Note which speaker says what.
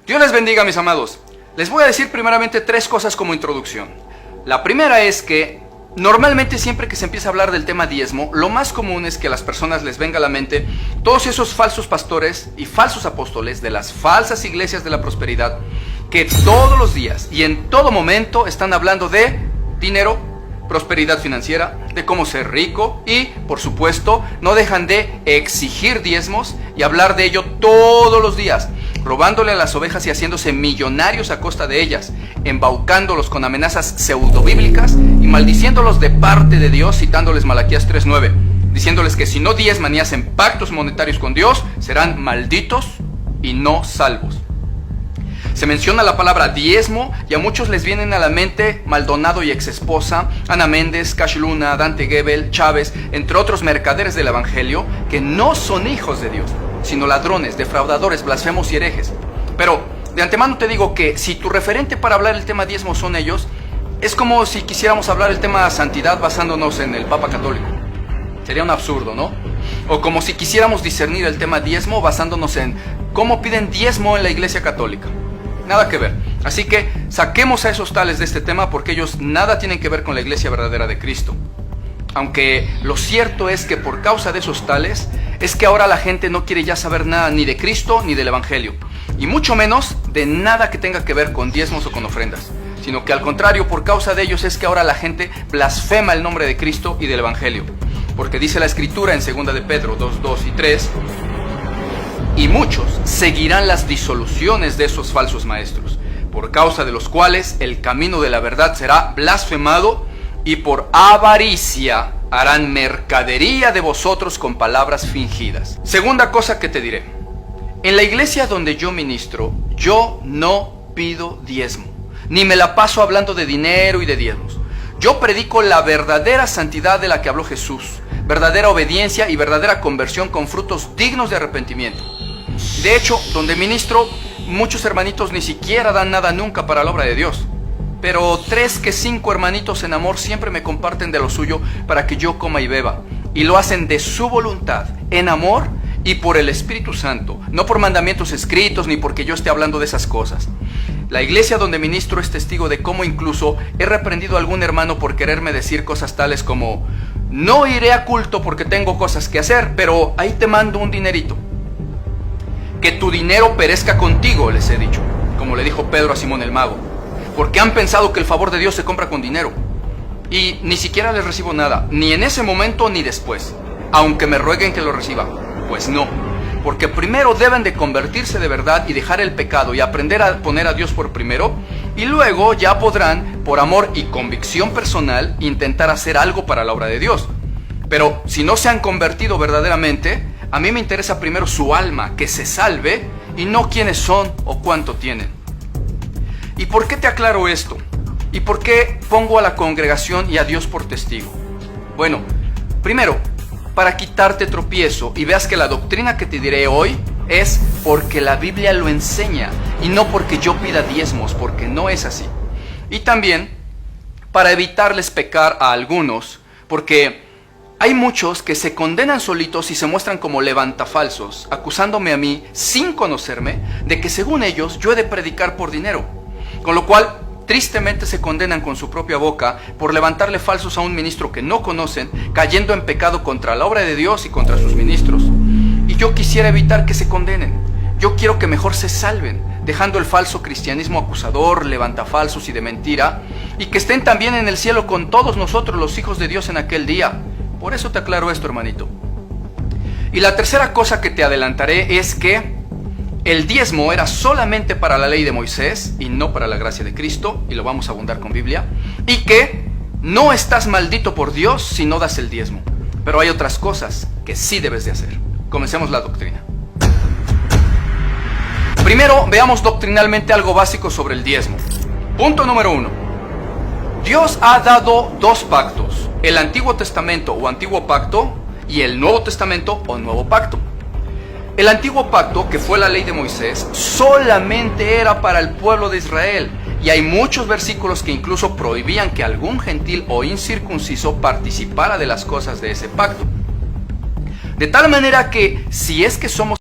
Speaker 1: Dios les bendiga, mis amados. Les voy a decir primeramente 3 cosas como introducción. La primera es que normalmente siempre que se empieza a hablar del tema diezmo, lo más común es que a las personas les venga a la mente todos esos falsos pastores y falsos apóstoles de las falsas iglesias de la prosperidad que todos los días y en todo momento están hablando de dinero, prosperidad financiera, de cómo ser rico y, por supuesto, no dejan de exigir diezmos y hablar de ello todos los días, robándole a las ovejas y haciéndose millonarios a costa de ellas, embaucándolos con amenazas pseudobíblicas y maldiciéndolos de parte de Dios, citándoles Malaquías 3:9, diciéndoles que si no diezman y hacen pactos monetarios con Dios, serán malditos y no salvos. Se menciona la palabra diezmo y a muchos les vienen a la mente Maldonado y exesposa, Ana Méndez, Cash Luna, Dante Gebel, Chávez, entre otros mercaderes del evangelio que no son hijos de Dios, sino ladrones, defraudadores, blasfemos y herejes. Pero de antemano te digo que si tu referente para hablar el tema diezmo son ellos, es como si quisiéramos hablar el tema santidad basándonos en el Papa Católico. Sería un absurdo, ¿no? O como si quisiéramos discernir el tema diezmo basándonos en cómo piden diezmo en la Iglesia Católica. Nada que ver. Así que saquemos a esos tales de este tema porque ellos nada tienen que ver con la iglesia verdadera de Cristo. Aunque lo cierto es que por causa de esos tales es que ahora la gente no quiere ya saber nada ni de Cristo ni del evangelio. Y mucho menos de nada que tenga que ver con diezmos o con ofrendas. Sino que al contrario, por causa de ellos es que ahora la gente blasfema el nombre de Cristo y del evangelio. Porque dice la escritura en 2 de Pedro 2:2 y 3... Y muchos seguirán las disoluciones de esos falsos maestros, por causa de los cuales el camino de la verdad será blasfemado y por avaricia harán mercadería de vosotros con palabras fingidas. Segunda cosa que te diré. En la iglesia donde yo ministro, yo no pido diezmo, ni me la paso hablando de dinero y de diezmos. Yo predico la verdadera santidad de la que habló Jesús, verdadera obediencia y verdadera conversión con frutos dignos de arrepentimiento. De hecho, donde ministro, muchos hermanitos ni siquiera dan nada nunca para la obra de Dios. Pero 3 que 5 hermanitos en amor siempre me comparten de lo suyo para que yo coma y beba. Y lo hacen de su voluntad, en amor y por el Espíritu Santo. No por mandamientos escritos ni porque yo esté hablando de esas cosas. La iglesia donde ministro es testigo de cómo incluso he reprendido a algún hermano por quererme decir cosas tales como: no iré a culto porque tengo cosas que hacer, pero ahí te mando un dinerito. Que tu dinero perezca contigo, les he dicho, como le dijo Pedro a Simón el Mago, porque han pensado que el favor de Dios se compra con dinero. Y ni siquiera les recibo nada, ni en ese momento ni después, aunque me rueguen que lo reciba. Pues no, porque primero deben de convertirse de verdad y dejar el pecado y aprender a poner a Dios por primero, y luego ya podrán, por amor y convicción personal, intentar hacer algo para la obra de Dios. Pero si no se han convertido verdaderamente, a mí me interesa primero su alma, que se salve, y no quiénes son o cuánto tienen. ¿Y por qué te aclaro esto? ¿Y por qué pongo a la congregación y a Dios por testigo? Bueno, primero, para quitarte tropiezo y veas que la doctrina que te diré hoy es porque la Biblia lo enseña y no porque yo pida diezmos, porque no es así. Y también para evitarles pecar a algunos, porque hay muchos que se condenan solitos y se muestran como levantafalsos, acusándome a mí, sin conocerme, de que según ellos yo he de predicar por dinero. Con lo cual, tristemente se condenan con su propia boca por levantarle falsos a un ministro que no conocen, cayendo en pecado contra la obra de Dios y contra sus ministros. Y yo quisiera evitar que se condenen. Yo quiero que mejor se salven, dejando el falso cristianismo acusador, levantafalsos y de mentira, y que estén también en el cielo con todos nosotros los hijos de Dios en aquel día. Por eso te aclaro esto, hermanito. Y la tercera cosa que te adelantaré es que el diezmo era solamente para la ley de Moisés y no para la gracia de Cristo, y lo vamos a abundar con Biblia, y que no estás maldito por Dios si no das el diezmo. Pero hay otras cosas que sí debes de hacer. Comencemos la doctrina. Primero, veamos doctrinalmente algo básico sobre el diezmo. Punto número 1. Dios ha dado 2 pactos: el Antiguo Testamento o Antiguo Pacto y el Nuevo Testamento o Nuevo Pacto. El Antiguo Pacto, que fue la ley de Moisés, solamente era para el pueblo de Israel, y hay muchos versículos que incluso prohibían que algún gentil o incircunciso participara de las cosas de ese pacto. De tal manera que, si es que somos